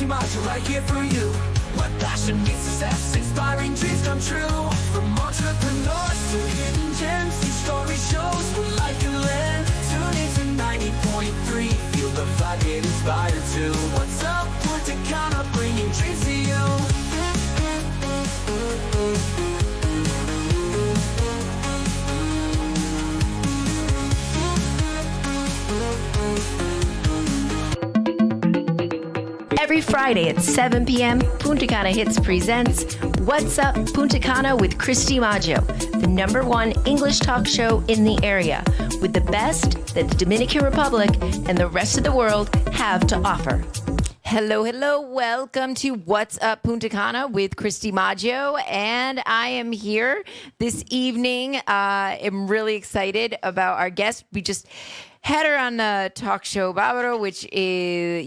Giorgia right here for you. What passion meets success, inspiring dreams come true. From entrepreneurs to hidden gems, each story shows what life can lend. Tune into 90.3, feel the vibe, get inspired too. What's up, Punta Cana, bringing dreams to you. Every Friday at 7 p.m., Punta Cana Hits presents What's Up Punta Cana with Christy Maggio, the #1 English talk show in the area, with the best that the Dominican Republic and the rest of the world have to offer. Hello, hello. Welcome to What's Up Punta Cana with Christy Maggio. And I am here this evening. I'm really excited about our guest. We just had her on the talk show Bávaro, which is,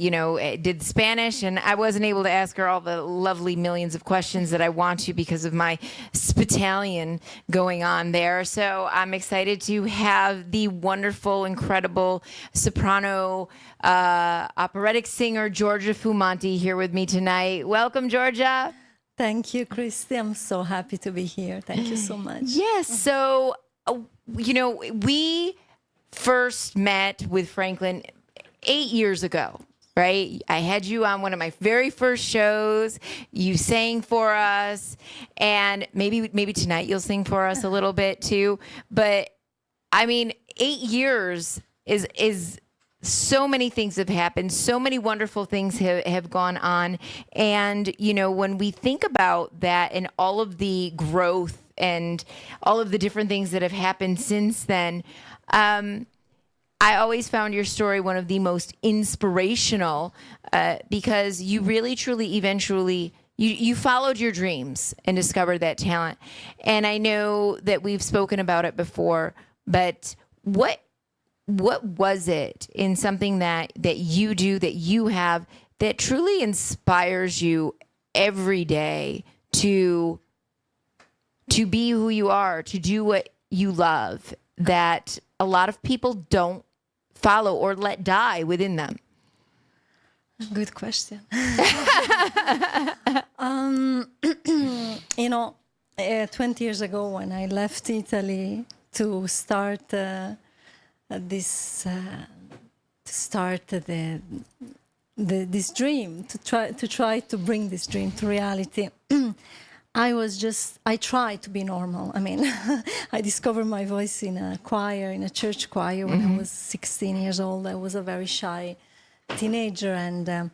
did Spanish, and I wasn't able to ask her all the lovely millions of questions that I want to because of my Spitalian going on there. So I'm excited to have the wonderful, incredible soprano operatic singer Giorgia Fumanti here with me tonight. Welcome, Giorgia. Thank you, Christy. I'm so happy to be here. Thank you so much. Yes. So, we first met with Franklin 8 years ago, right? I had you on one of my very first shows. You sang for us, and maybe tonight you'll sing for us a little bit too. But I mean, 8 years is so many things have happened. So many wonderful things have gone on. And, when we think about that and all of the growth and all of the different things that have happened since then, I always found your story one of the most inspirational because you really, truly, eventually, you followed your dreams and discovered that talent. And I know that we've spoken about it before, but what was it in something that you do, that you have, that truly inspires you every day to be who you are, to do what you love, that a lot of people don't follow or let die within them? Good question. 20 years ago when I left Italy to start this dream, to try to bring this dream to reality, I tried to be normal. I mean, I discovered my voice in a choir, in a church choir when I was 16 years old. I was a very shy teenager, and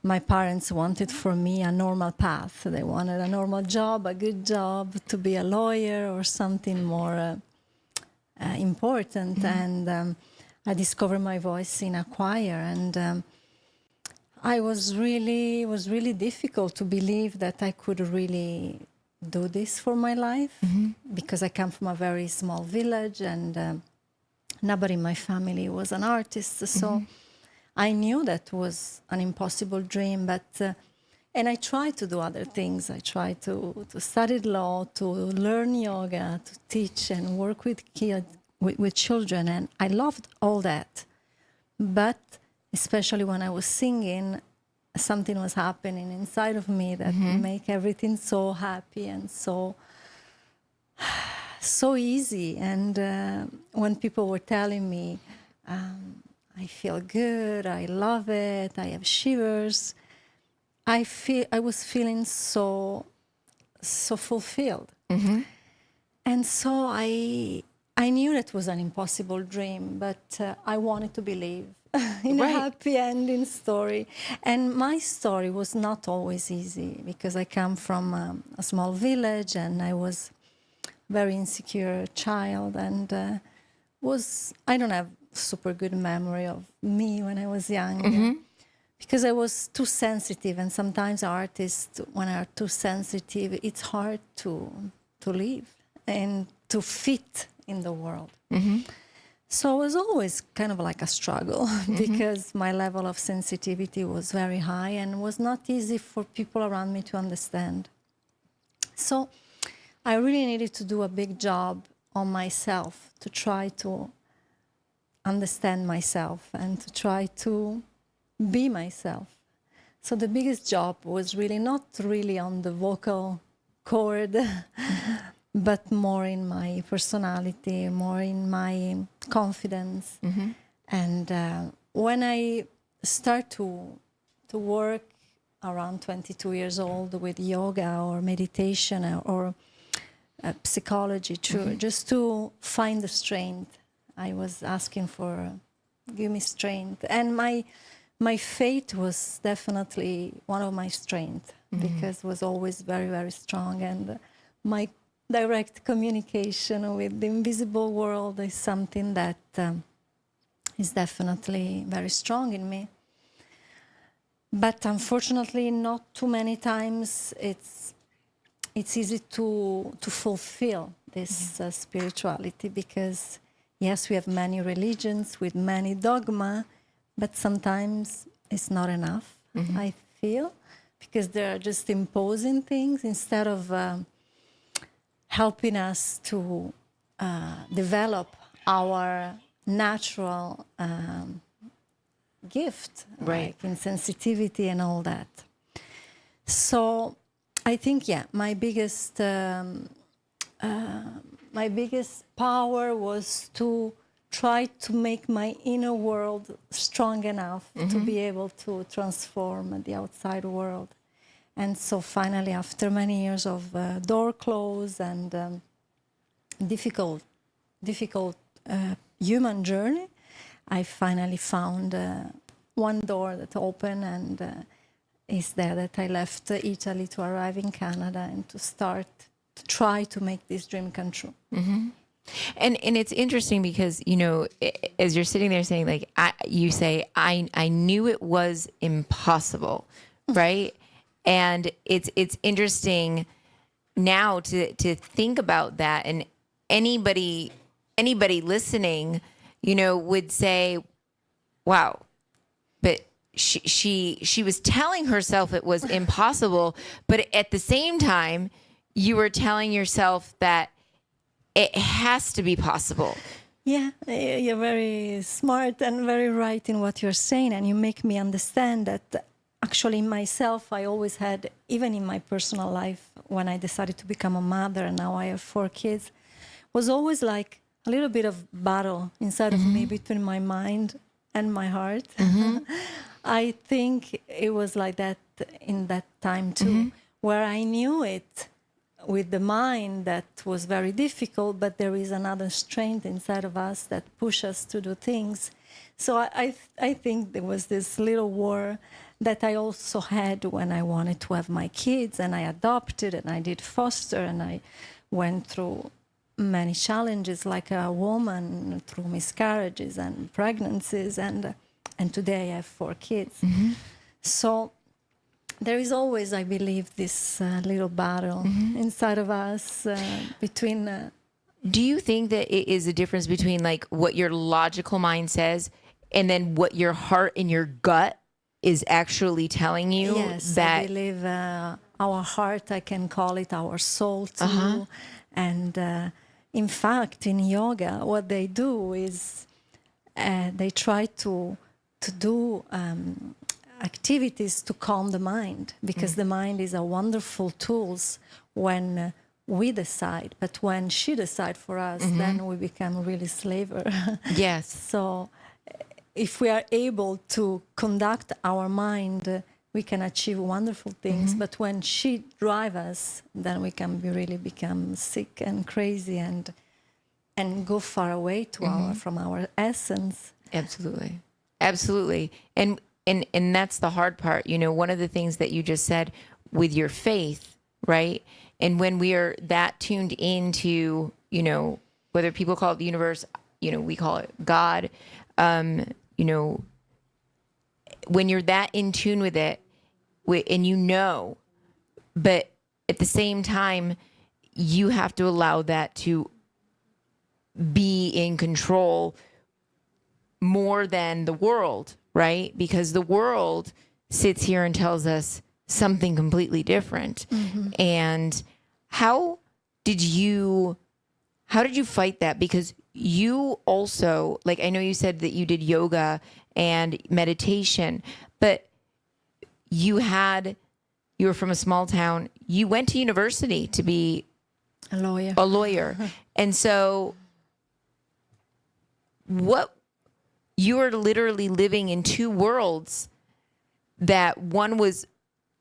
my parents wanted for me a normal path. They wanted a normal job, a good job, to be a lawyer or something more important. And I discovered my voice in a choir, and it was really difficult to believe that I could really do this for my life, because I come from a very small village, and nobody in my family was an artist. So I knew that was an impossible dream, and I tried to do other things. I tried to study law, to learn yoga, to teach and work with kids, with children, and I loved all that. But especially when I was singing, something was happening inside of me that make everything so happy and so easy. And when people were telling me, I feel good, I love it, I have shivers, I was feeling so fulfilled. And so I knew it was an impossible dream, but I wanted to believe in a happy ending story. And my story was not always easy, because I come from a small village, and I was a very insecure child, and I don't have super good memory of me when I was young, because I was too sensitive. And sometimes artists, when are too sensitive, it's hard to live and to fit in the world. So it was always kind of like a struggle, because my level of sensitivity was very high, and it was not easy for people around me to understand. So I really needed to do a big job on myself to try to understand myself and to try to be myself. So the biggest job was really not really on the vocal cord, but more in my personality, more in my confidence. And when I start to work around 22 years old with yoga or meditation or psychology, just to find the strength, I was asking for, give me strength. And my faith was definitely one of my strengths, because it was always very, very strong. And my direct communication with the invisible world is something that is definitely very strong in me. But unfortunately, not too many times it's easy to fulfill this spirituality, because yes, we have many religions with many dogma, but sometimes it's not enough, I feel, because they're just imposing things instead of helping us to develop our natural gift, Right. like in sensitivity and all that. So I think, my biggest power was to try to make my inner world strong enough to be able to transform the outside world. And so finally, after many years of door closed and difficult human journey, I finally found one door that opened, and it's there that I left Italy to arrive in Canada and to start to try to make this dream come true. And it's interesting because, as you're sitting there saying, like, you say, I knew it was impossible, right? And it's interesting now to think about that. And anybody listening, would say, wow, but she was telling herself it was impossible, but at the same time, you were telling yourself that it has to be possible. Yeah, you're very smart and very right in what you're saying, and you make me understand that actually myself, I always had, even in my personal life, when I decided to become a mother, and now I have 4 kids, was always like a little bit of battle inside of me between my mind and my heart. I think it was like that in that time too, where I knew it with the mind that was very difficult, but there is another strength inside of us that pushes us to do things. So I think there was this little war that I also had when I wanted to have my kids, and I adopted and I did foster, and I went through many challenges like a woman, through miscarriages and pregnancies, and today I have 4 kids. So there is always, I believe, this little battle inside of us between... Do you think that it is a difference between like what your logical mind says and then what your heart and your gut is actually telling you? Yes, that I believe our heart, I can call it our soul too. And in fact, in yoga, what they do is they try to do activities to calm the mind, because the mind is a wonderful tools when we decide, but when she decides for us, then we become really slaver. Yes. So if we are able to conduct our mind, we can achieve wonderful things. But when she drives us, then we can really become sick and crazy and go far away to from our essence. Absolutely. Absolutely. And that's the hard part. One of the things that you just said with your faith, right? And when we are that tuned into, whether people call it the universe, we call it God, when you're that in tune with it, and but at the same time, you have to allow that to be in control more than the world, right? Because the world sits here and tells us something completely different. And how did you fight that? Because you also, like, I know you said that you did yoga and meditation, but you were from a small town. You went to university to be A lawyer. a lawyer. And so you are literally living in two worlds, that one was,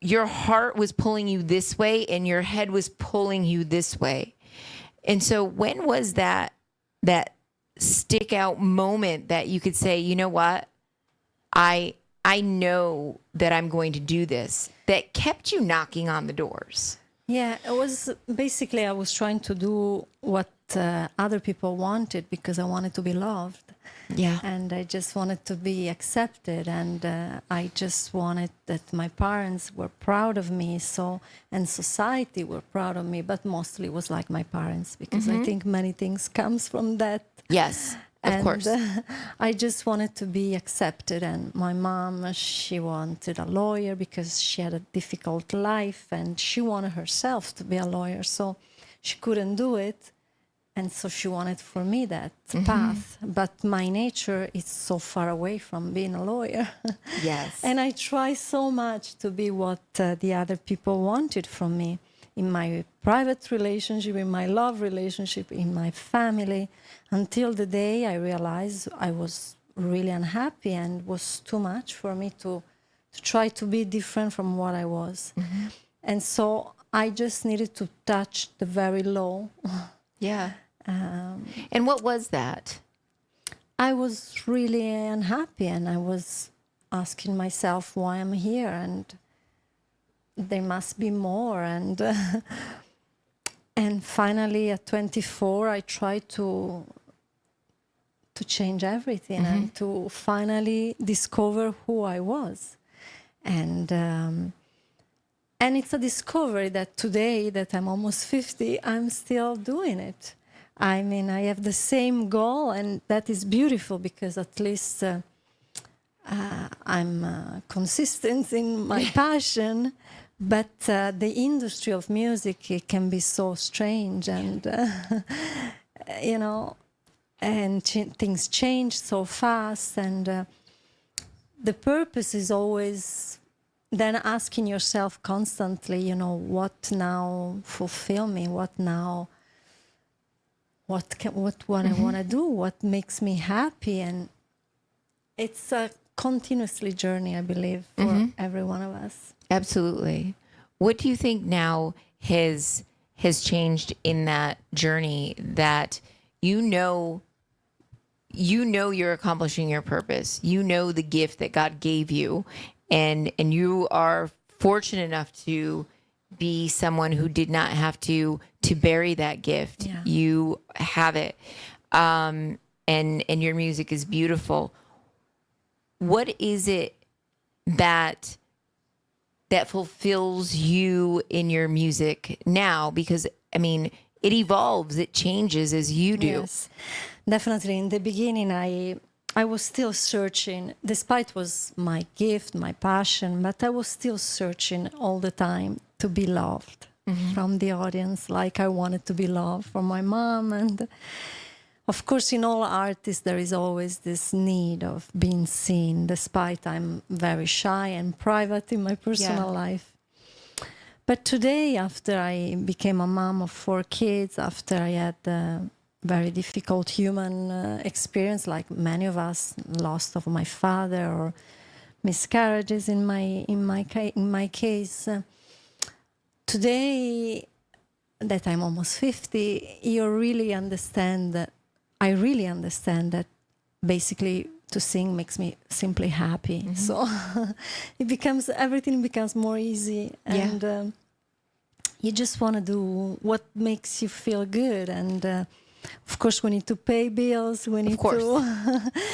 your heart was pulling you this way and your head was pulling you this way. And so when was that stick out moment that you could say, you know what, I know that I'm going to do this, that kept you knocking on the doors? Yeah, it was basically, I was trying to do what other people wanted because I wanted to be loved. Yeah. And I just wanted to be accepted. And I just wanted that my parents were proud of me. So, and society were proud of me, but mostly it was like my parents, because I think many things comes from that. Yes, of course. I just wanted to be accepted. And my mom, she wanted a lawyer because she had a difficult life and she wanted herself to be a lawyer. So she couldn't do it. And so she wanted for me that path. But my nature is so far away from being a lawyer. Yes. And I try so much to be what the other people wanted from me in my private relationship, in my love relationship, in my family, until the day I realized I was really unhappy and it was too much for me to try to be different from what I was. And so I just needed to touch the very low. Yeah. And what was that? I was really unhappy, and I was asking myself why I'm here, and there must be more. And and finally, at 24, I tried to change everything and to finally discover who I was. And it's a discovery that today, that I'm almost 50, I'm still doing it. I mean, I have the same goal, and that is beautiful, because at least I'm consistent in my passion. But the industry of music, it can be so strange, and you know, and things change so fast. And the purpose is always then asking yourself constantly, you know, what now fulfill me? What now? What I want to do? What makes me happy? And it's a continuously journey, I believe, for every one of us. Absolutely. What do you think now has changed in that journey, that you know you're accomplishing your purpose, you know the gift that God gave you, and you are fortunate enough to be someone who did not have to bury that gift. Yeah. You have it. And your music is beautiful. What is it that fulfills you in your music now? Because, I mean, it evolves, it changes as you do. Yes, definitely. In the beginning, I was still searching, despite it was my gift, my passion, but I was still searching all the time to be loved from the audience, like I wanted to be loved from my mom. And of course, in all artists, there is always this need of being seen, despite I'm very shy and private in my personal life. But today, after I became a mom of 4 kids, after I had a very difficult human experience, like many of us, loss of my father or miscarriages in my case, today that I'm almost 50, you really understand that. I really understand that basically to sing makes me simply happy. So everything becomes more easy, and you just want to do what makes you feel good. And of course, we need to pay bills. We need to.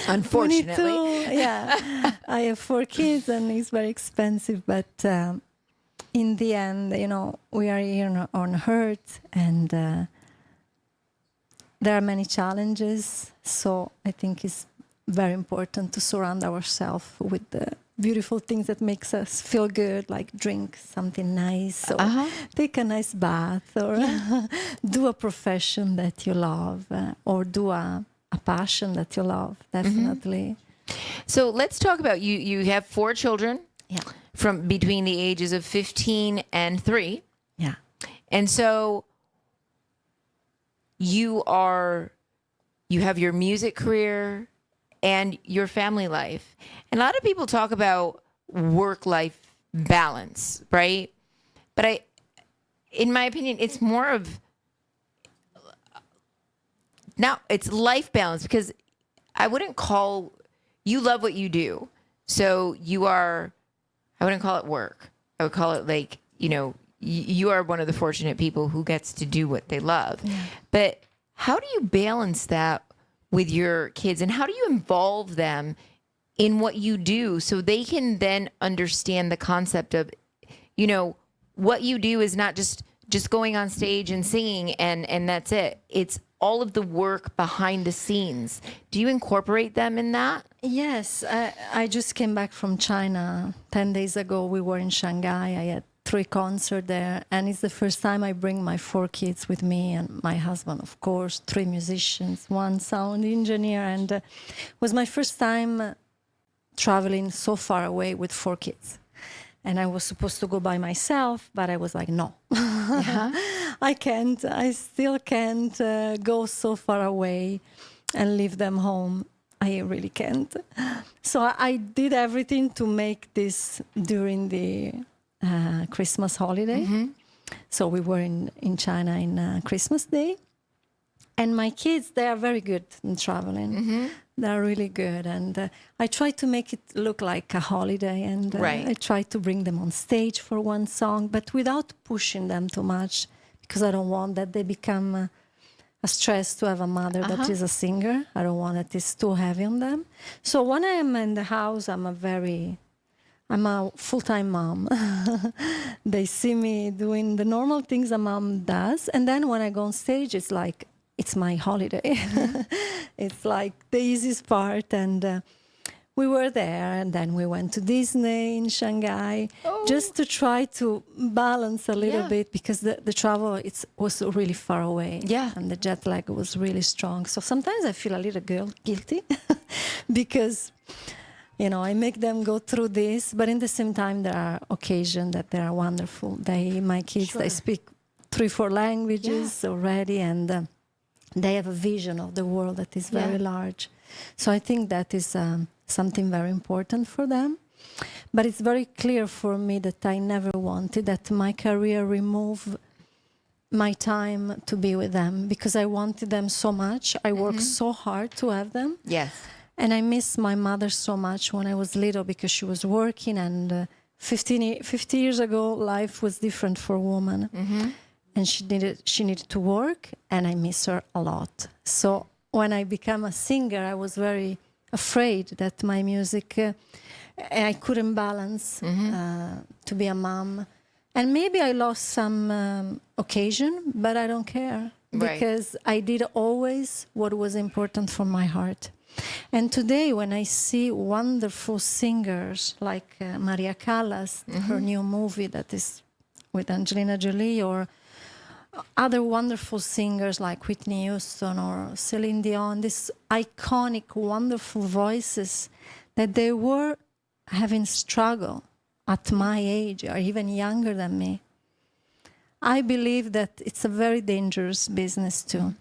Unfortunately, I have 4 kids, and it's very expensive. But in the end, you know, we are here on earth, and there are many challenges. So I think it's very important to surround ourselves with the beautiful things that makes us feel good, like drink something nice, or take a nice bath, or do a profession that you love, or do a passion that you love, definitely. So let's talk about you. You have 4 children. Yeah. from between the ages of 15 and 3. Yeah. And so you have your music career and your family life. And a lot of people talk about work-life balance, right? But in my opinion, it's more of now it's life balance, because I wouldn't call you love what you do. So I wouldn't call it work. I would call it like, you are one of the fortunate people who gets to do what they love. Yeah. But how do you balance that with your kids, and how do you involve them in what you do so they can then understand the concept of, what you do is not just going on stage and singing and that's it. It's all of the work behind the scenes. Do you incorporate them in that? Yes, I just came back from China 10 days ago. We were in Shanghai. I had 3 concerts there, and it's the first time I bring my 4 kids with me and my husband, of course, 3 musicians, 1 sound engineer, and it was my first time traveling so far away with 4 kids. And I was supposed to go by myself, but I was like, no, I still can't go so far away and leave them home. I really can't. So I did everything to make this during the Christmas holiday. Mm-hmm. So we were in China in Christmas Day. And my kids, they are very good in traveling. Mm-hmm. They're really good. And I try to make it look like a holiday. And right. I try to bring them on stage for 1 song, but without pushing them too much, because I don't want that they become a stress to have a mother that is a singer. I don't want it is too heavy on them. So when I am in the house, I'm a full-time mom. They see me doing the normal things a mom does. And then when I go on stage, it's like, it's my holiday. It's like the easiest part. And we were there, and then we went to Disney in Shanghai, just to try to balance a little bit, because the travel was really far away. Yeah. And the jet lag was really strong. So sometimes I feel a little guilty because, I make them go through this, but in the same time, there are occasions that they are wonderful. My kids, they speak 3-4 languages already, and they have a vision of the world that is very large. So I think that is something very important for them. But it's very clear for me that I never wanted that my career remove my time to be with them, because I wanted them so much. I worked so hard to have them. Yes. And I miss my mother so much when I was little, because she was working, and 50 years ago, life was different for a woman. Mm-hmm. And she needed to work, and I miss her a lot. So when I became a singer, I was very afraid that my music, I couldn't balance to be a mom. And maybe I lost some occasion, but I don't care, because I did always what was important for my heart. And today, when I see wonderful singers like Maria Callas, her new movie that is with Angelina Jolie, or other wonderful singers like Whitney Houston or Celine Dion, these iconic, wonderful voices, that they were having struggle at my age or even younger than me. I believe that it's a very dangerous business too,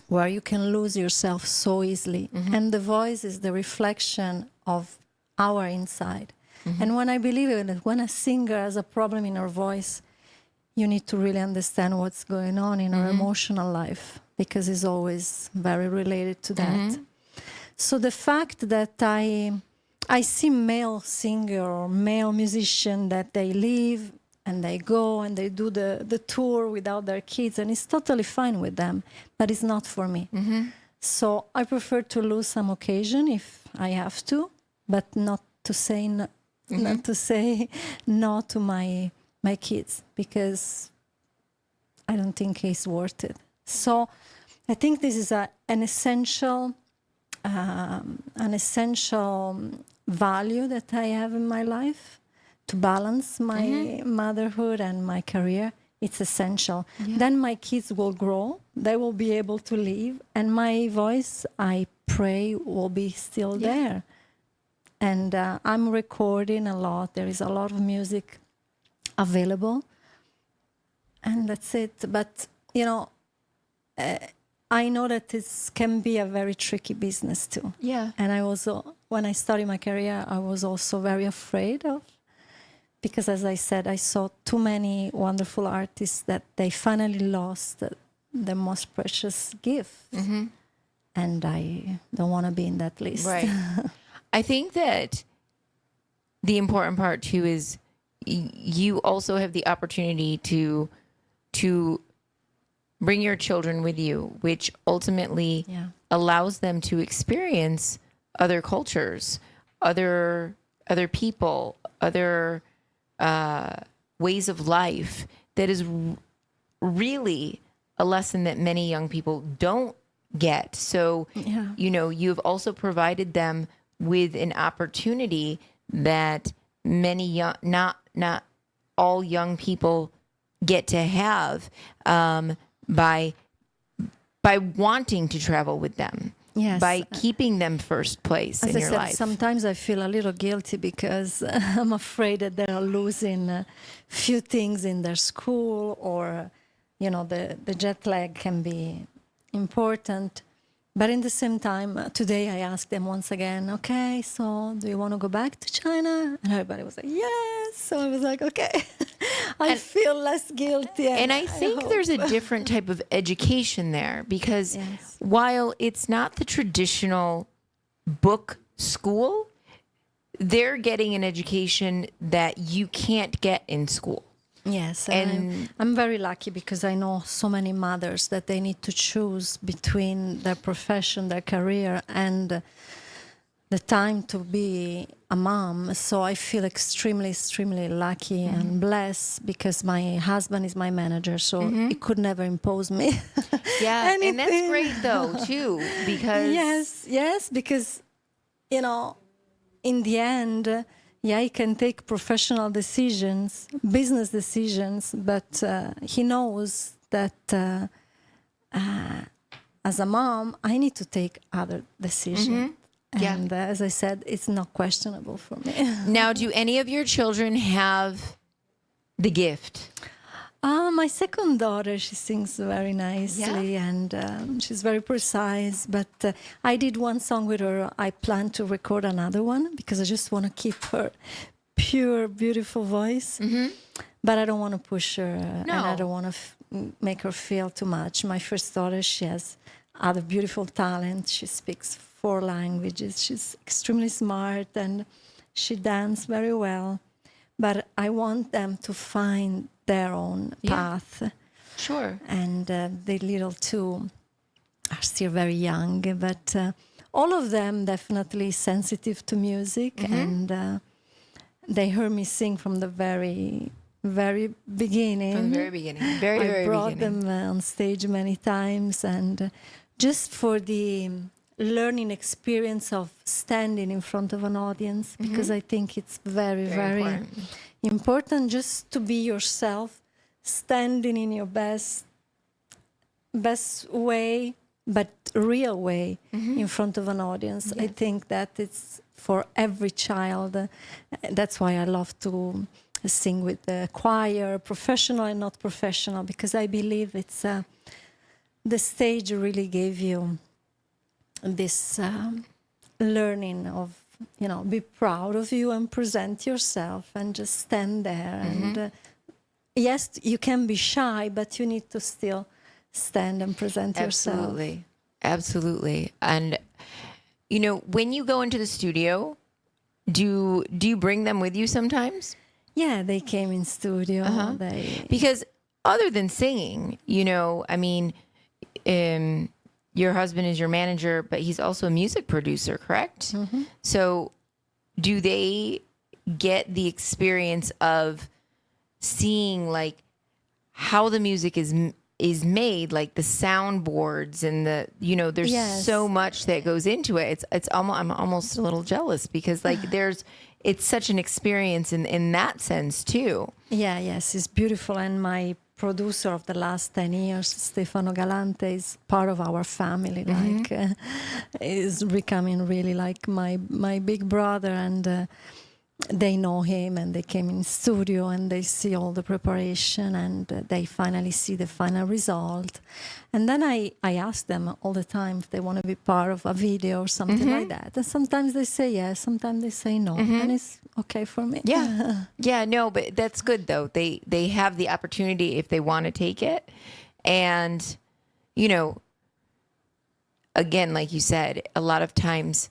where you can lose yourself so easily. Mm-hmm. And the voice is the reflection of our inside. Mm-hmm. And when I believe that when a singer has a problem in her voice, you need to really understand what's going on in her emotional life, because it's always very related to that. Mm-hmm. So the fact that I see male singer or male musician that they leave and they go and they do the tour without their kids, and it's totally fine with them, but it's not for me. Mm-hmm. So I prefer to lose some occasion if I have to, but not to say no to my kids, because I don't think it's worth it. So I think this is an essential value that I have in my life, to balance my motherhood and my career. It's essential. Yeah. Then my kids will grow, they will be able to live, and my voice, I pray, will be still there. And I'm recording a lot. There is a lot of music available. And that's it. But, you know, I know that this can be a very tricky business too. Yeah. And I also, when I started my career, I was also very afraid of, because as I said, I saw too many wonderful artists that they finally lost the most precious gift. Mm-hmm. And I don't want to be in that list. Right. I think that the important part too is you also have the opportunity to bring your children with you, which ultimately allows them to experience other cultures, other people, other ways of life. That is really a lesson that many young people don't get. So, you know, you've also provided them with an opportunity that many young, not all young people get to have, by wanting to travel with them. Yes. By keeping them first place in your life. Sometimes I feel a little guilty because I'm afraid that they are losing a few things in their school, or, you know, the jet lag can be important. But in the same time, today I asked them once again, okay, so do you want to go back to China? And everybody was like, yes. So I was like, okay, I feel less guilty. And I think there's a different type of education there, because while it's not the traditional book school, they're getting an education that you can't get in school. Yes, and I'm very lucky because I know so many mothers that they need to choose between their profession, their career, and the time to be a mom. So I feel extremely, extremely lucky and blessed because my husband is my manager, so he could never impose me. Yeah, and that's great though too, because yes, because, you know, in the end, he can take professional decisions, business decisions, but he knows that as a mom, I need to take other decisions. And as I said, it's not questionable for me. Now, do any of your children have the gift? My second daughter, she sings very nicely and she's very precise. But I did one song with her. I plan to record another one because I just want to keep her pure, beautiful voice. But I don't want to push her and I don't want to make her feel too much. My first daughter, she has other beautiful talent. She speaks 4 languages. She's extremely smart and she dances very well. But I want them to find their own path. Sure. And the little two are still very young, but all of them definitely sensitive to music. And they heard me sing from the very, very beginning. From the very beginning. Very, very beginning. I brought them on stage many times. And just for the learning experience of standing in front of an audience, because I think it's very, very important just to be yourself, standing in your best way, but real way in front of an audience. I think that it's for every child. That's why I love to sing with the choir, professional and not professional, because I believe it's the stage really gave you this learning of, you know, be proud of you and present yourself and just stand there. And yes, you can be shy, but you need to still stand and present yourself. Absolutely. Absolutely. And, you know, when you go into the studio, do you bring them with you sometimes? Yeah, they came in studio. Because other than singing, you know, I mean, your husband is your manager, but he's also a music producer, correct? So do they get the experience of seeing like how the music is made, like the soundboards and the, you know, there's so much that goes into it. It's almost, I'm almost a little jealous because like it's such an experience in that sense too. Yes, it's beautiful. And my producer of the last 10 years, Stefano Galante, is part of our family. Like, is becoming really like my big brother, and they know him, and they came in studio, and they see all the preparation, and they finally see the final result. And then I ask them all the time if they want to be part of a video or something like that. And sometimes they say yes, sometimes they say no, and it's okay for me. Yeah. Yeah, no, but that's good though. They have the opportunity if they want to take it. And, you know, again, like you said, a lot of times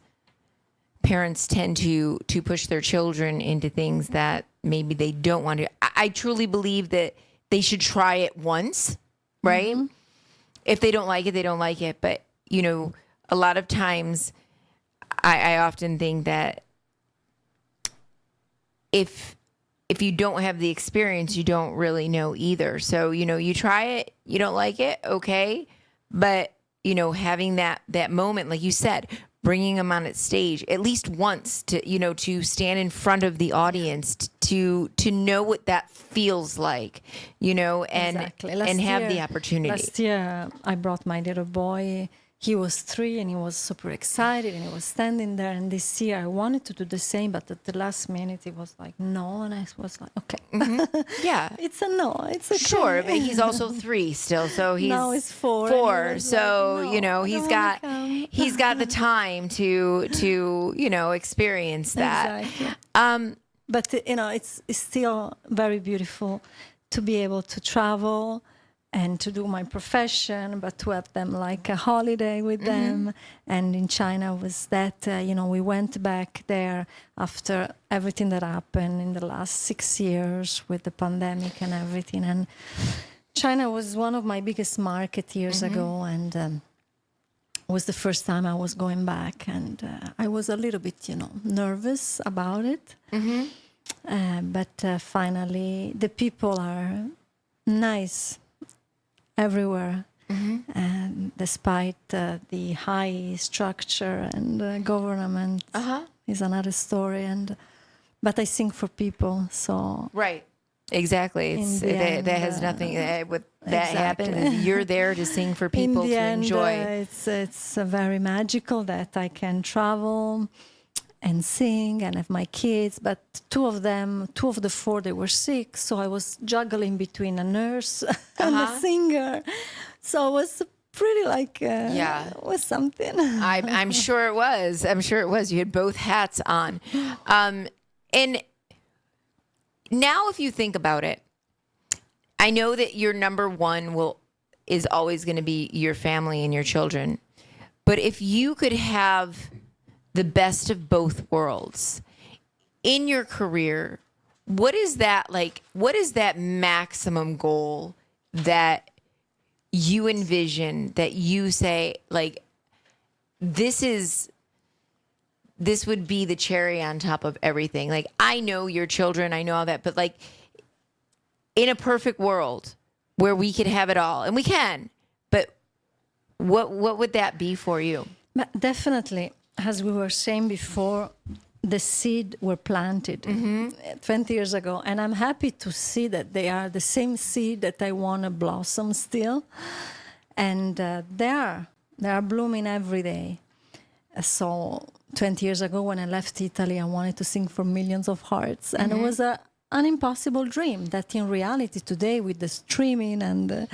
parents tend to push their children into things that maybe they don't want to. I truly believe that they should try it once, right? If they don't like it, they don't like it. But, you know, a lot of times I often think that if you don't have the experience, you don't really know either. So, you know, you try it, you don't like it, okay. But, you know, having that moment, like you said, bringing them on its stage at least once to, you know, to stand in front of the audience, to know what that feels like, you know, and Exactly. and have the opportunity. Last year, I brought my little boy. He was 3 and he was super excited and he was standing there. And this year I wanted to do the same, but at the last minute it was like, no. And I was like, okay. Yeah. It's a no. It's okay. Sure, but he's also 3 still, so he's now it's 4. 4, was so like, no, you know I he's don't got wanna come. he's got the time to you know experience that. Exactly. But you know, it's still very beautiful to be able to travel and to do my profession, but to have them like a holiday with them. And in China was that, you know, we went back there after everything that happened in the last 6 years with the pandemic and everything. And China was one of my biggest market years ago, and was the first time I was going back. And I was a little bit, you know, nervous about it. But finally, the people are nice everywhere, and despite the high structure and government is another story. And but I sing for people, so Right. Exactly. It's In the end, that has nothing with that exactly. happens. You're there to sing for people in the to end, enjoy. it's very magical that I can travel and sing and have my kids. But 2 of the 4, they were sick, so I was juggling between a nurse and a singer. So it was pretty like it was something. I'm sure it was. I'm sure it was. You had both hats on. And now if you think about it, I know that your number one is always going to be your family and your children. But if you could have the best of both worlds in your career, what is that like? What is that maximum goal that you envision, that you say, like, this would be the cherry on top of everything? Like, I know your children, I know all that, but like in a perfect world where we could have it all, and we can, but what would that be for you? But definitely, as we were saying before, the seed were planted 20 years ago, and I'm happy to see that they are the same seed that I want to blossom still, and they are blooming every day. So 20 years ago, when I left Italy, I wanted to sing for millions of hearts, and it was an impossible dream that in reality today, with the streaming and the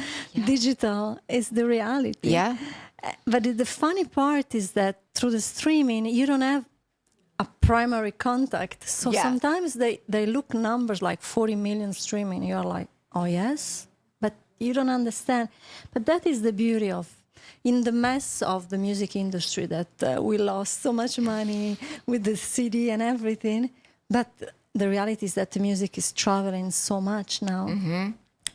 digital, is the reality. Yeah. But the funny part is that through the streaming, you don't have a primary contact. So sometimes they look numbers like 40 million streaming. You're like, oh, yes? But you don't understand. But that is the beauty of, in the mess of the music industry, that we lost so much money with the CD and everything. But the reality is that the music is traveling so much now.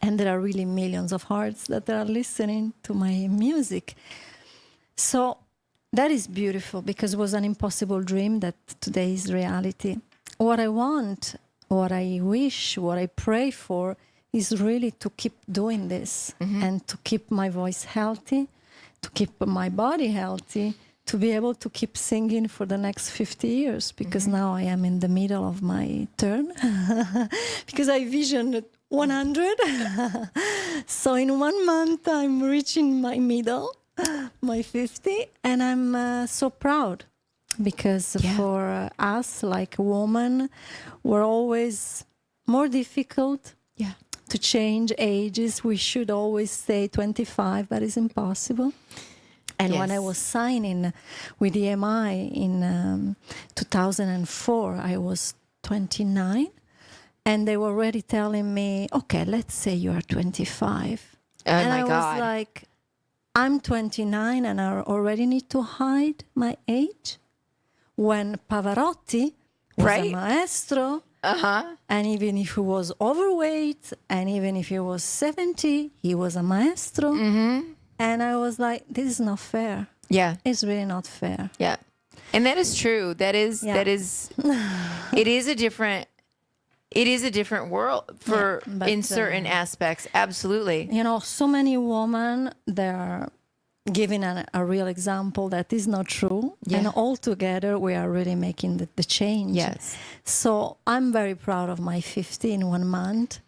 And there are really millions of hearts that are listening to my music. So that is beautiful, because it was an impossible dream that today is reality. What I want, what I wish, what I pray for is really to keep doing this and to keep my voice healthy, to keep my body healthy, to be able to keep singing for the next 50 years, because now I am in the middle of my turn, because I visioned 100. So in 1 month, I'm reaching my middle, my 50, and I'm so proud because for us, like a woman, we're always more difficult to change ages. We should always say 25, but it's impossible. And when I was signing with EMI in 2004, I was 29. And they were already telling me, okay, let's say you are 25. And I was like, I'm 29 and I already need to hide my age? When Pavarotti was a maestro, and even if he was overweight, and even if he was 70, he was a maestro. And I was like, this is not fair. Yeah. It's really not fair. Yeah. And that is true. That is, it is a different world for in certain aspects. Absolutely. You know, so many women, they're giving a real example that is not true. And all together, we are really making the change. Yes. So I'm very proud of my 50 in 1 month.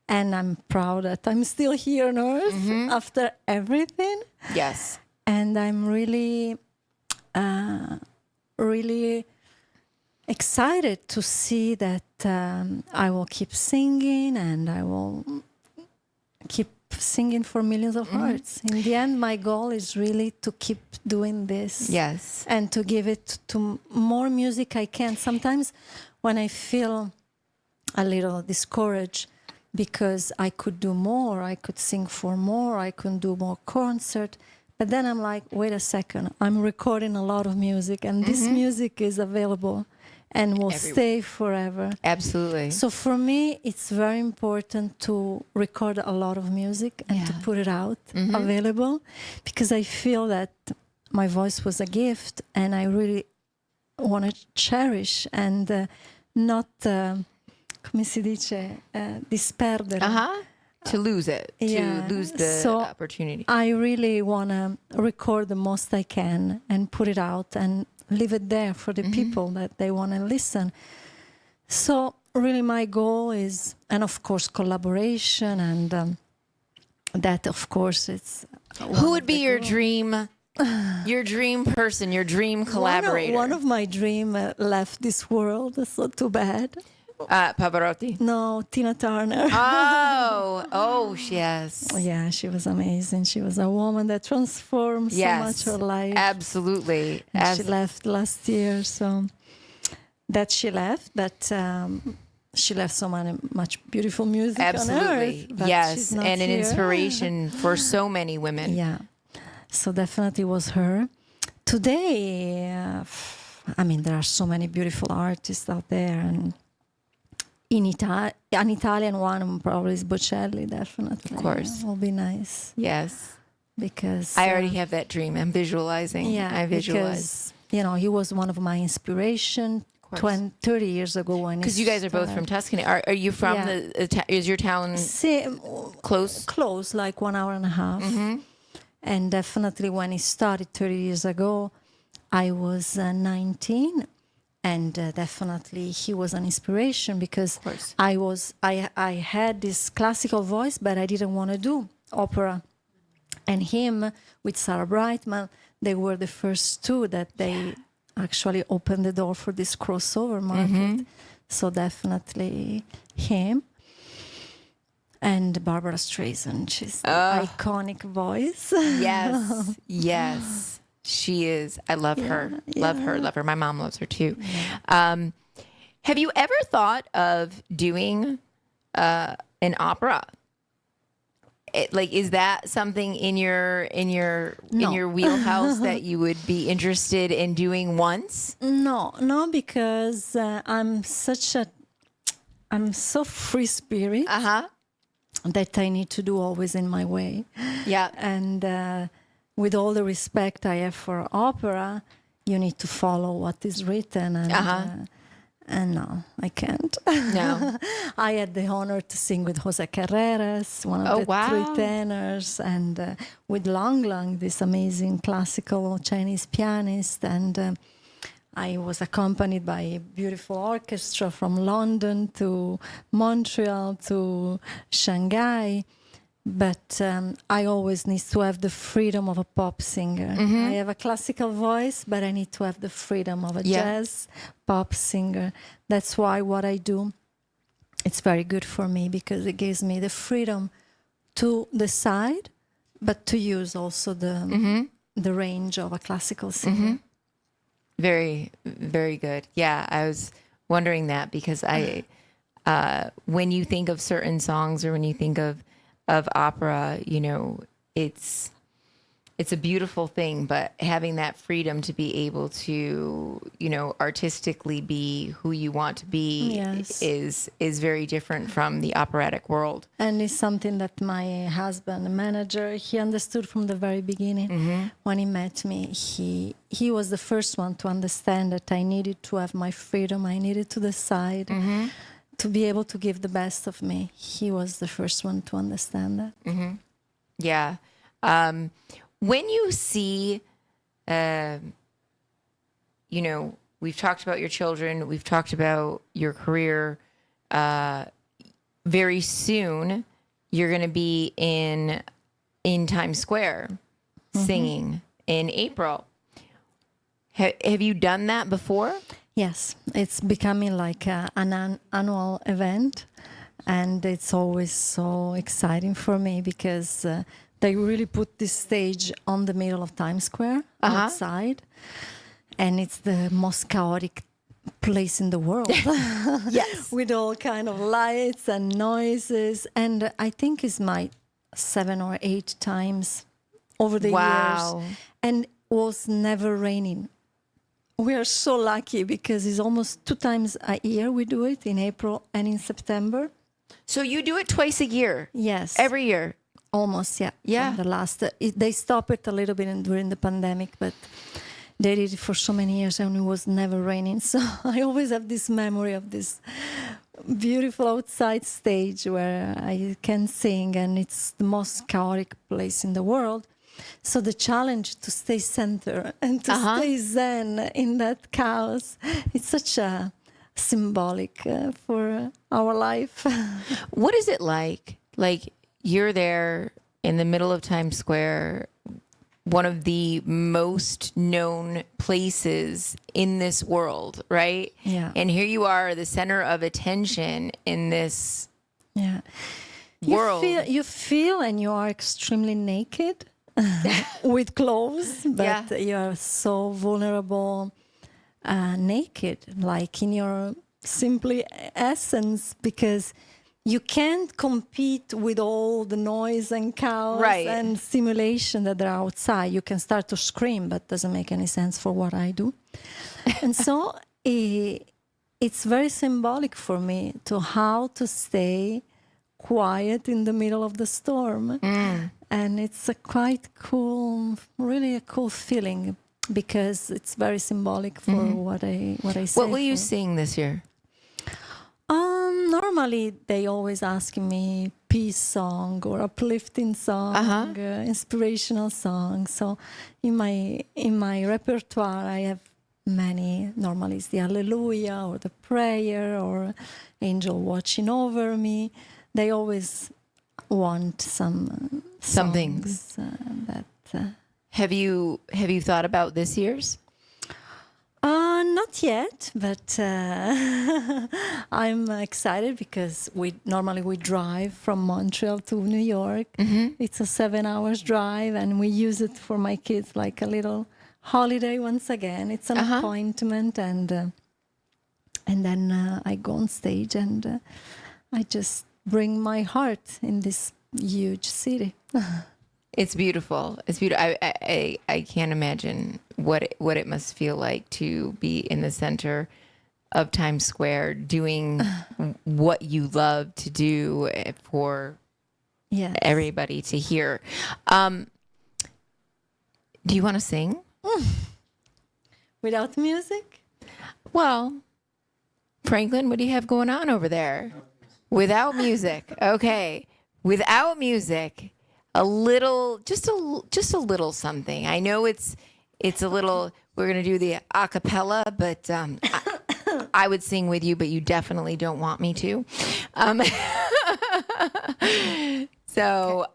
And I'm proud that I'm still here on Earth after everything. Yes. And I'm really, really excited to see that I will keep singing and I will keep singing for millions of hearts. In the end, my goal is really to keep doing this. Yes. And to give it to more music I can. Sometimes when I feel a little discouraged because I could do more, I could sing for more, I could do more concert. But then I'm like, wait a second, I'm recording a lot of music and this music is available and will stay forever. Absolutely. So for me, it's very important to record a lot of music and to put it out available, because I feel that my voice was a gift and I really want to cherish and not, come si dice, disperdere. To lose it, to lose the opportunity. I really want to record the most I can and put it out and leave it there for the people that they want to listen. So really my goal is, and of course collaboration, and that of course it's... Who would be your dream person, your dream collaborator? One of my dream left this world, so too bad. Pavarotti? No, Tina Turner. Yes. Yeah, she was amazing. She was a woman that transformed so much her life. Absolutely. She left last year, so that she left, but she left so much beautiful music on Earth. Yes, and an inspiration for so many women. Yeah, so definitely was her. Today, I mean, there are so many beautiful artists out there, and an Italian one probably is Bocelli, definitely. Of course. Will be nice. Yes. Because... I already have that dream. I'm visualizing. Yeah, I visualize. Because, he was one of my inspiration 30 years ago when... Because you guys are both from Tuscany. Are you from is your town close? Close, like 1 hour and a half. And definitely when he started 30 years ago, I was 19. And definitely he was an inspiration, because I had this classical voice, but I didn't want to do opera. And him with Sarah Brightman, they were the first two that they actually opened the door for this crossover market. So definitely him. And Barbara Streisand, she's an iconic voice. Yes, yes. She is. I love her. Love her. My mom loves her too. Have you ever thought of doing an opera? Is that something in your wheelhouse that you would be interested in doing once? No, because I'm so free spirit that I need to do always in my way. Yeah, and. With all the respect I have for opera, you need to follow what is written, and no, I can't. No, I had the honor to sing with Jose Carreras, one of the three tenors, and with Lang, this amazing classical Chinese pianist, and I was accompanied by a beautiful orchestra from London to Montreal to Shanghai. but I always need to have the freedom of a pop singer. I have a classical voice, but I need to have the freedom of a jazz pop singer. That's why what I do, it's very good for me because it gives me the freedom to decide, but to use also the range of a classical singer. Very, very good. Yeah, I was wondering that because when you think of certain songs or when you think of opera, you know, it's a beautiful thing, but having that freedom to be able to, you know, artistically be who you want to be is very different from the operatic world. And it's something that my husband, the manager, he understood from the very beginning. When he met me, he was the first one to understand that I needed to have my freedom. I needed to decide to be able to give the best of me. He was the first one to understand that. Yeah. When you see, you know, we've talked about your children, we've talked about your career. Very soon, you're going to be in Times Square singing in April. Have you done that before? Yes, it's becoming like an annual event, and it's always so exciting for me because they really put this stage on the middle of Times Square outside, and it's the most chaotic place in the world. Yes. With all kind of lights and noises, and I think it's my 7 or 8 times over the years, and was never raining. We are so lucky because it's almost 2 times a year we do it, in April and in September. So you do it twice a year? Yes. Every year? Almost, yeah. Yeah. From the last, they stopped it a little bit during the pandemic, but they did it for so many years and it was never raining. So I always have this memory of this beautiful outside stage where I can sing, and it's the most chaotic place in the world. So the challenge to stay center and to stay zen in that chaos, it's such a symbolic for our life. What is it like? Like, you're there in the middle of Times Square, one of the most known places in this world, right? Yeah. And here you are, the center of attention in this world. You feel and you are extremely naked with clothes, but you are so vulnerable, naked, like in your simply essence, because you can't compete with all the noise and chaos and stimulation that are outside. You can start to scream, but doesn't make any sense for what I do. And so it's very symbolic for me to how to stay quiet in the middle of the storm. And it's a quite cool, really a cool feeling, because it's very symbolic for what I say. What will you sing this year? Normally, they always ask me peace song or uplifting song, inspirational song. So in my repertoire, I have many. Normally, it's the Alleluia or the prayer or Angel Watching Over Me. They always want something that. Have you thought about this year's? Not yet, but I'm excited because we drive from Montreal to New York. It's a 7 hours drive, and we use it for my kids like a little holiday once again. It's an appointment, and then I go on stage and I just bring my heart in this huge city. It's beautiful. It's beautiful. I can't imagine what it must feel like to be in the center of Times Square doing what you love to do for everybody to hear. Do you want to sing? Without music? Well, Franklin, what do you have going on over there? Without music. Okay. Without music. Just a little something. I know it's a little, we're going to do the a cappella, but I would sing with you, but you definitely don't want me to. So So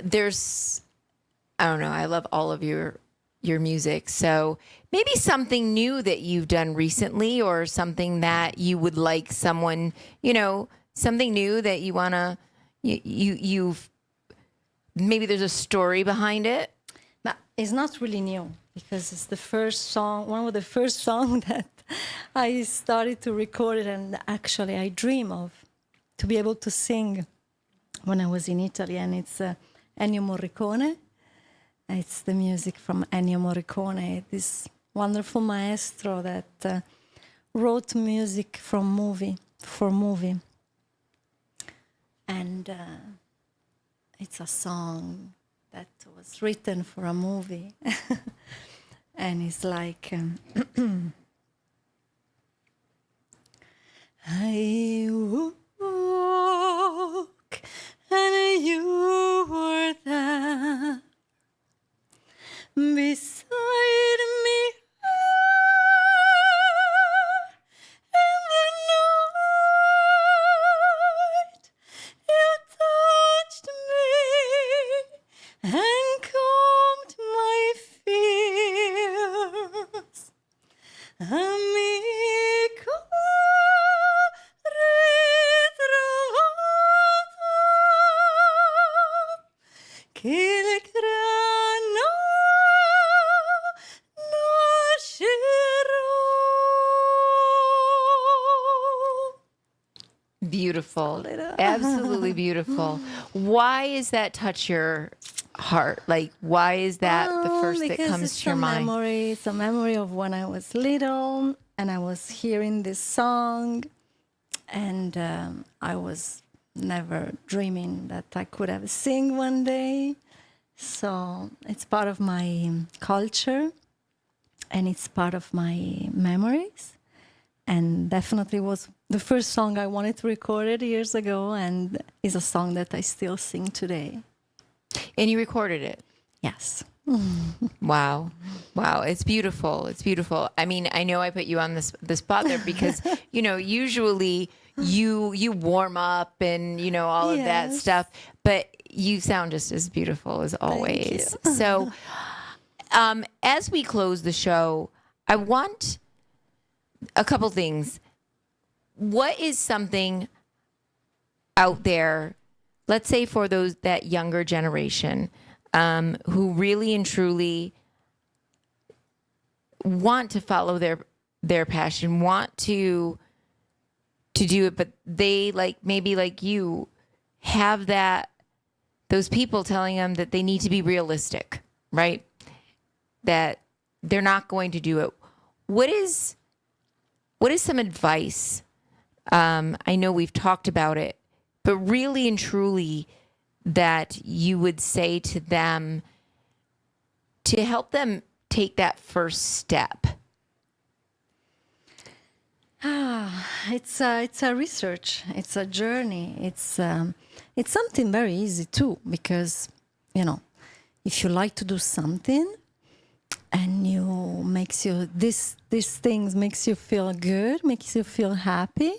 there's, I don't know, I love all of your music. So maybe something new that you've done recently, or something that you would like someone, something new that you want to, you've, maybe there's a story behind it. But it's not really new, because it's the first song, one of the first songs that I started to record it, and actually I dream of to be able to sing when I was in Italy, and it's Ennio Morricone. It's the music from Ennio Morricone, this wonderful maestro that wrote music for movie. And it's a song that was written for a movie. And it's like, I woke and you were there beside me in the night. You touched me and calmed my fears. Amico ritrovato, che il grano nascerò. Beautiful. Absolutely beautiful. Why is that touch your heart? Like, why is that the first that comes to your mind? It's a memory of when I was little and I was hearing this song, and I was never dreaming that I could ever sing one day. So it's part of my culture, and it's part of my memories, and definitely was the first song I wanted to record it years ago, and is a song that I still sing today. And you recorded it. Yes. Wow. It's beautiful. It's beautiful. I mean, I know I put you on the spot there because, usually you warm up and, all of that Yes. stuff, but you sound just as beautiful as always. you. So, as we close the show, I want a couple things. What is something out there, let's say for that younger generation, who really and truly want to follow their passion, want to do it, but they maybe like you have those people telling them that they need to be realistic, right? That they're not going to do it. What is some advice? I know we've talked about it, but really and truly that you would say to them to help them take that first step? It's a research. It's a journey. It's something very easy too, because if you like to do something and these things makes you feel good, makes you feel happy,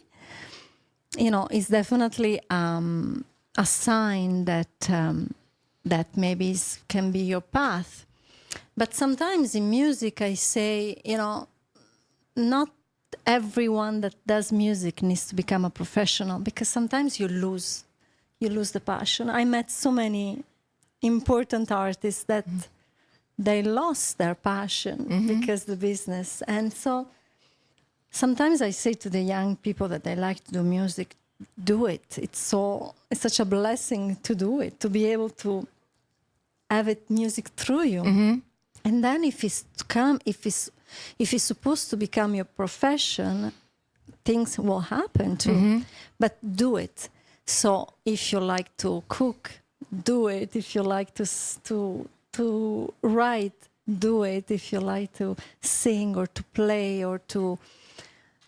it's definitely a sign that maybe can be your path. But sometimes in music, I say, not everyone that does music needs to become a professional, because sometimes you lose the passion. I met so many important artists that they lost their passion because the business. And so sometimes I say to the young people that they like to do music, do it. It's such a blessing to do it, to be able to have music through you. And then if it's supposed to become your profession, things will happen too. But do it. So if you like to cook, do it. If you like to write, do it. If you like to sing or to play or to,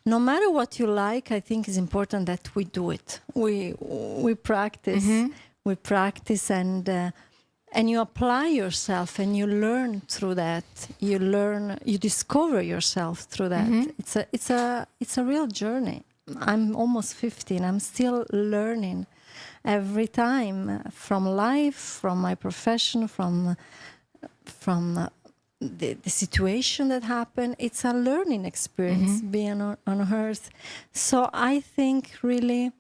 no matter what you like, I think it's important that we do it. We practice. We practice, and you apply yourself, and you learn through that. You discover yourself through that. It's a real journey. I'm almost 50 and I'm still learning every time from life, from my profession, from the situation that happened. It's a learning experience being on earth. So I think really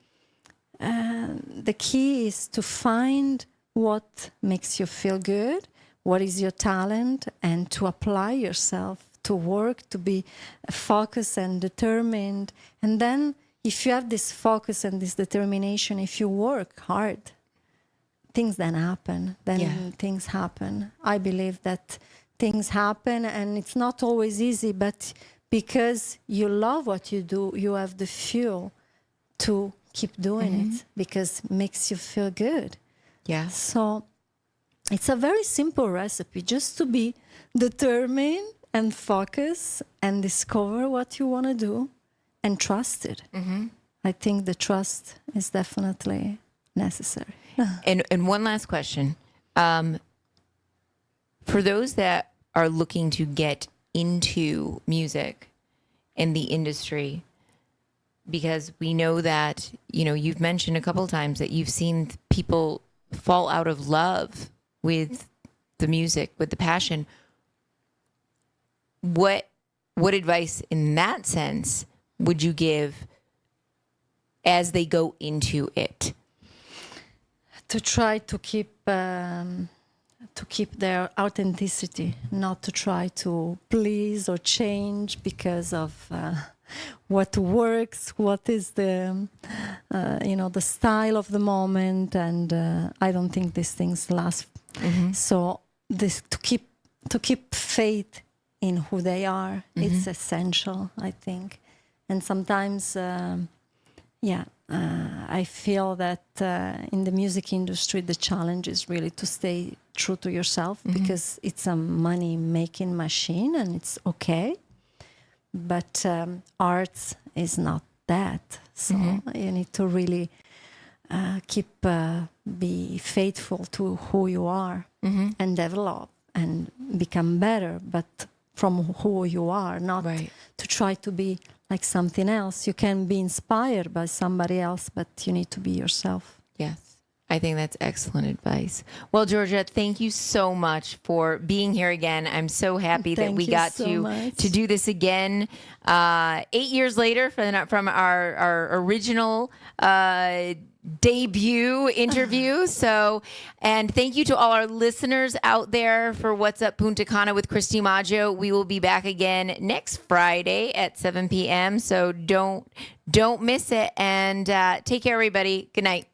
the key is to find what makes you feel good, what is your talent, and to apply yourself, to work, to be focused and determined. And then if you have this focus and this determination, if you work hard, things then happen. Things happen. I believe that things happen, and it's not always easy, but because you love what you do, you have the fuel to keep doing it because it makes you feel good. Yeah. So it's a very simple recipe, just to be determined and focus and discover what you want to do and trust it. I think the trust is definitely necessary. And one last question. For those that are looking to get into music and the industry, because we know that, you've mentioned a couple of times that you've seen people fall out of love with the music, with the passion. What advice in that sense would you give as they go into it? To try to keep their authenticity, not to try to please or change because of what works, what is the the style of the moment, and I don't think these things last. So this to keep faith in who they are, it's essential, I think. And sometimes, I feel that in the music industry, the challenge is really to stay true to yourself because it's a money-making machine and it's okay. But arts is not that. So you need to really be faithful to who you are and develop and become better, but from who you are, not to try to be like something else. You can be inspired by somebody else, but you need to be yourself. Yes. I think that's excellent advice. Well, Giorgia, thank you so much for being here again. I'm so happy that we got to do this again 8 years later from our original debut interview. And thank you to all our listeners out there for What's Up Punta Cana with Christy Maggio. We will be back again next Friday at 7 p.m. So don't miss it. And take care, everybody. Good night.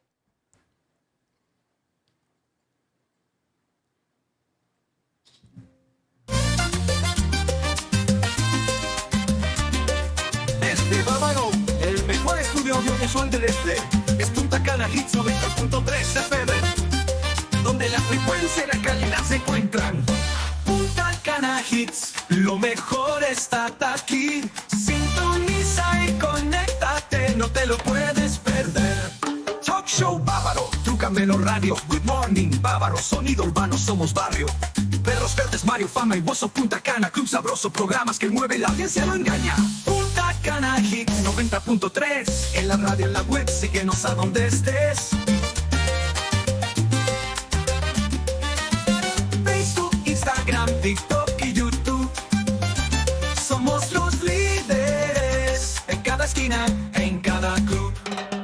El mejor estudio audiovisual del este es Punta Canahits 90.3 FM, donde la frecuencia y la calidad se encuentran. Punta Canahits, lo mejor está aquí. Sintoniza y conéctate, no te lo puedes perder. Talk Show Bávaro, Trucamelo Radio, Good Morning Bávaro, sonido urbano, somos barrio. Perros Verdes, Mario Fama y Bozo, Punta Cana, Club Sabroso, programas que mueve la audiencia, no engaña. Punta Cana Hits 90.3, en la radio, en la web, síguenos a donde estés. Facebook, Instagram, TikTok y YouTube, somos los líderes en cada esquina, en cada club.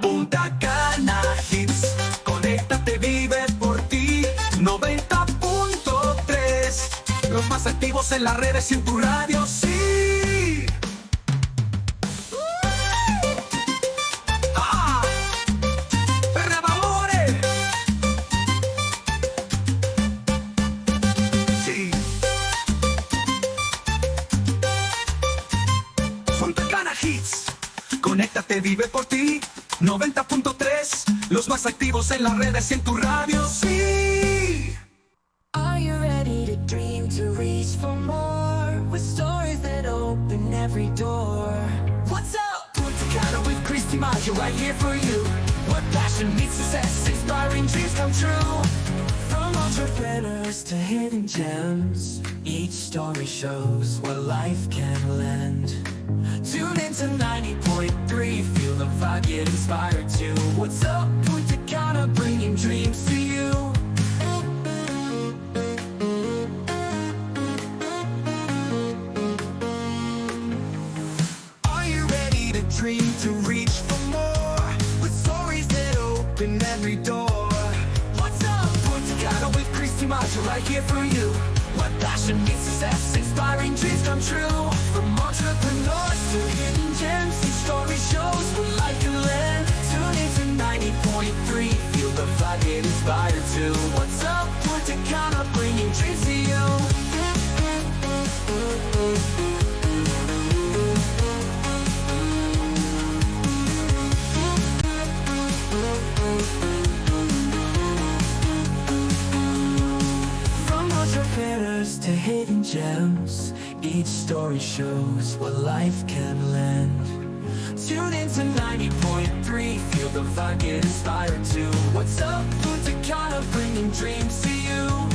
Punta Cana Hits, conéctate, vive por ti, 90.3. Los más activos en las redes y en tu radio, sí. ¡Perra Valores! Sí. Punta Cana Hits, conéctate, vive por ti, 90.3. Los más activos en las redes y en tu radio, sí. Are you ready to dream, to reach for more? With stories that open every door. What's up? Punta Cana with Christy Maggio right here for you. Where passion meets success, inspiring dreams come true. From entrepreneurs to hidden gems, each story shows what life can lend. Tune into 90.3, feel the vibe, get inspired too. What's up, Punta Cana, bringing dreams to you. Are you ready to dream, to reach for more? With stories that open every door. What's up, Punta Cana with Christy Macho right here for you. What passion meets success, inspiring dreams come true. From entrepreneurs to hidden gems, these story shows where life can land. Tune into 90.3, feel the vibe, get inspired too. What's up, Punta Cana, bringing dreams to you. From entrepreneurs to hidden gems, each story shows what life can lend. Tune into 90.3, feel the vibe, get inspired too. What's up, Punta Cana, bringing dreams to you.